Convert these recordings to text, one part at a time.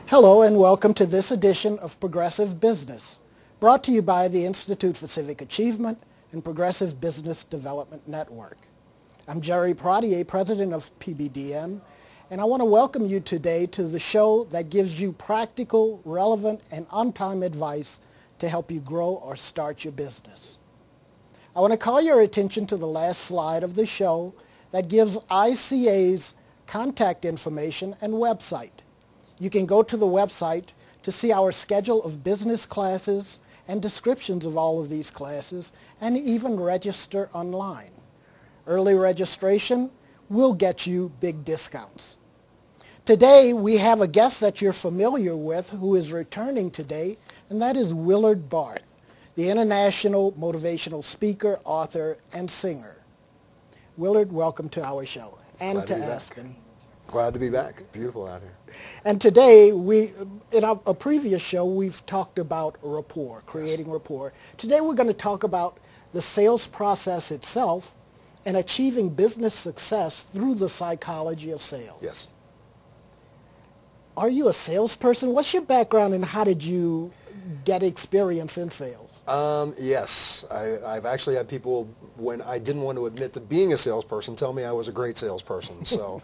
Hello and welcome to this edition of Progressive Business, brought to you by the Institute for Civic Achievement and Progressive Business Development Network. I'm Jerry Pradier, president of PBDN, and I want to welcome you today to the show that gives you practical, relevant, and on-time advice to help you grow or start your business. I want to call your attention to the last slide of the show that gives ICA's contact information and website. You can go to the website to see our schedule of business classes and descriptions of all of these classes, and even register online. Early registration will get you big discounts. Today we have a guest that you're familiar with who is returning today, and that is Willard Barth, the international motivational speaker, author, and singer. Willard, welcome to our show, and to Aspen. Glad to be back. Beautiful out here. And today, in a previous show, we've talked about rapport, creating rapport. Today we're going to talk about the sales process itself and achieving business success through the psychology of sales. Yes. Are you a salesperson? What's your background and how did you get experience in sales? Yes. I've actually had people, when I didn't want to admit to being a salesperson, tell me I was a great salesperson. So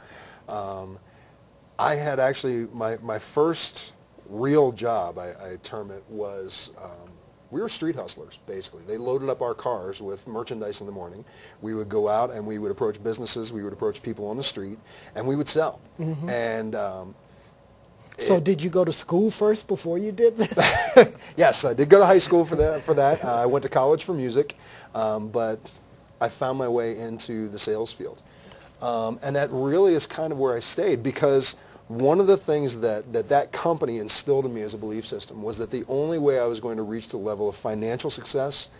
I had actually, my first real job, I term it, was we were street hustlers, basically. They loaded up our cars with merchandise in the morning. We would go out and we would approach businesses, we would approach people on the street, and we would sell. Mm-hmm. And so did you go to school first before you did this? Yes, I did go to high school for that. I went to college for music, but I found my way into the sales field. And that really is kind of where I stayed, because one of the things that company instilled in me as a belief system was that the only way I was going to reach the level of financial success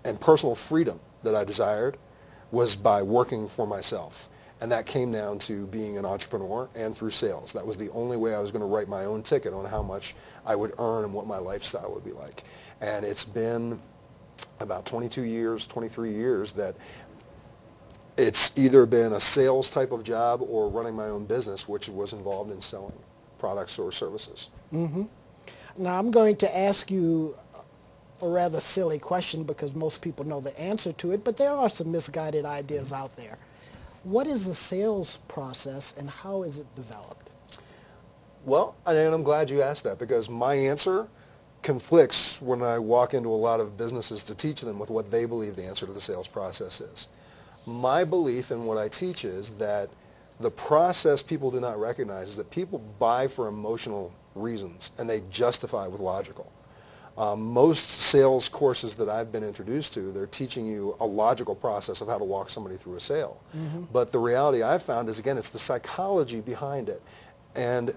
and personal freedom that I desired was by working for myself. And that came down to being an entrepreneur and through sales. That was the only way I was going to write my own ticket on how much I would earn and what my lifestyle would be like. And it's been about 22 years, 23 years that it's either been a sales type of job or running my own business, which was involved in selling products or services. Mm-hmm. Now I'm going to ask you a rather silly question because most people know the answer to it, but there are some misguided ideas out there. What is the sales process and how is it developed? Well, and I'm glad you asked that, because my answer conflicts when I walk into a lot of businesses to teach them with what they believe the answer to the sales process is. My belief in what I teach is that the process people do not recognize is that people buy for emotional reasons and they justify with logical. Most sales courses that I've been introduced to, they're teaching you a logical process of how to walk somebody through a sale. Mm-hmm. But the reality I've found is, again, it's the psychology behind it. And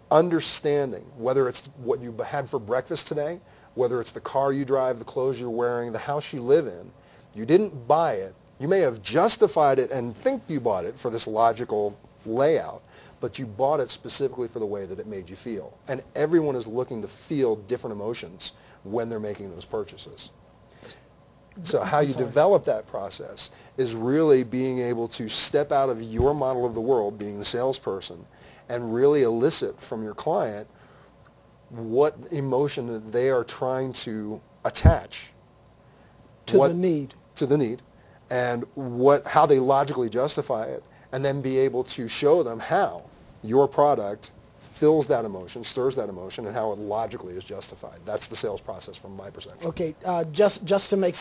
understanding whether it's what you had for breakfast today, whether it's the car you drive, the clothes you're wearing, the house you live in, you didn't buy it. You may have justified it and think you bought it for this logical layout, but you bought it specifically for the way that it made you feel. And everyone is looking to feel different emotions when they're making those purchases. So how you develop that process is really being able to step out of your model of the world, being the salesperson, and really elicit from your client what emotion that they are trying to attach to the need. To the need. And how they logically justify it, and then be able to show them how your product fills that emotion, stirs that emotion, and how it logically is justified. That's the sales process from my perception. Okay, just to make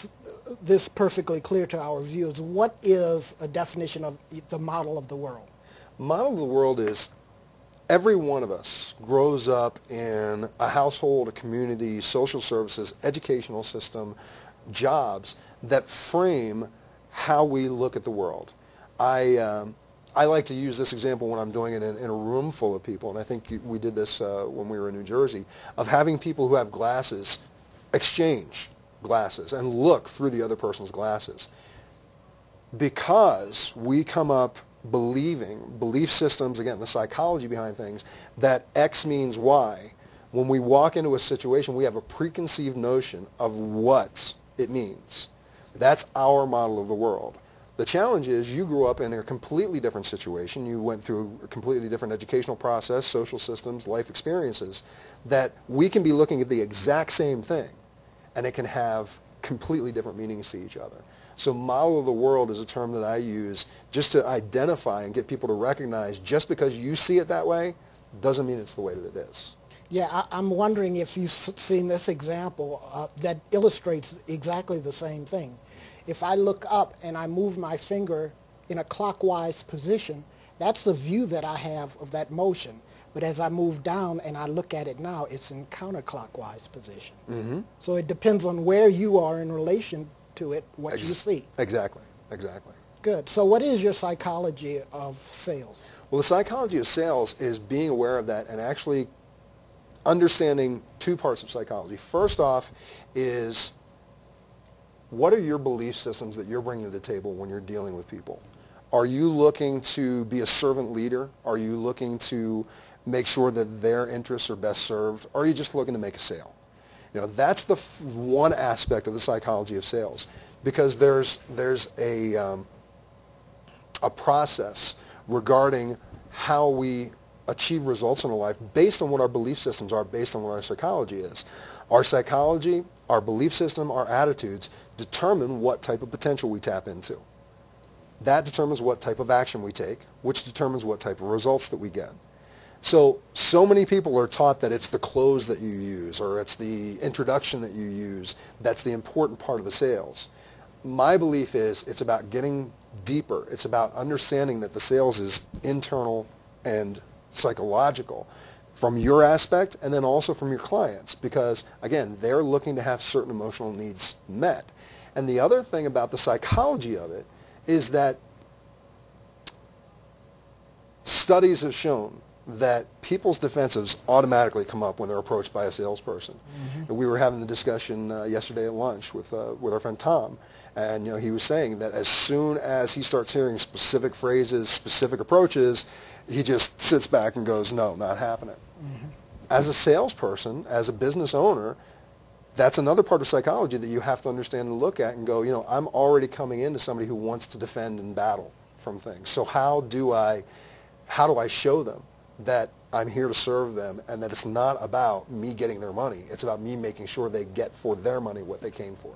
this perfectly clear to our viewers, what is a definition of the model of the world? Model of the world is every one of us grows up in a household, a community, social services, educational system, jobs that frame how we look at the world. I like to use this example when I'm doing it in a room full of people, and I think we did this when we were in New Jersey, of having people who have glasses exchange glasses and look through the other person's glasses. Because we come up believing, belief systems, again, the psychology behind things, that X means Y, when we walk into a situation, we have a preconceived notion of what it means. That's our model of the world. The challenge is you grew up in a completely different situation. You went through a completely different educational process, social systems, life experiences, that we can be looking at the exact same thing, and it can have completely different meanings to each other. So model of the world is a term that I use just to identify and get people to recognize just because you see it that way doesn't mean it's the way that it is. Yeah, I'm wondering if you've seen this example that illustrates exactly the same thing. If I look up and I move my finger in a clockwise position, that's the view that I have of that motion. But as I move down and I look at it now, it's in counterclockwise position. Mm-hmm. So it depends on where you are in relation to it, what you see. Exactly, exactly. Good. So what is your psychology of sales? Well, the psychology of sales is being aware of that and actually understanding two parts of psychology. First off is, what are your belief systems that you're bringing to the table when you're dealing with people? Are you looking to be a servant leader? Are you looking to make sure that their interests are best served? Or are you just looking to make a sale? You know, that's the one aspect of the psychology of sales, because there's a process regarding how we achieve results in our life based on what our belief systems are, based on what our psychology is. Our psychology, our belief system, our attitudes determine what type of potential we tap into. That determines what type of action we take, which determines what type of results that we get. So many people are taught that it's the close that you use or it's the introduction that you use that's the important part of the sales. My belief is it's about getting deeper. It's about understanding that the sales is internal and psychological from your aspect and then also from your clients, because again, they're looking to have certain emotional needs met. And the other thing about the psychology of it is that studies have shown that people's defensives automatically come up when they're approached by a salesperson. Mm-hmm. We were having the discussion yesterday at lunch with our friend Tom, and he was saying that as soon as he starts hearing specific phrases, specific approaches, he just sits back and goes, no, not happening. Mm-hmm. As a salesperson, as a business owner, that's another part of psychology that you have to understand and look at and go, I'm already coming into somebody who wants to defend and battle from things. So how do I show them that I'm here to serve them and that it's not about me getting their money. It's about me making sure they get for their money what they came for.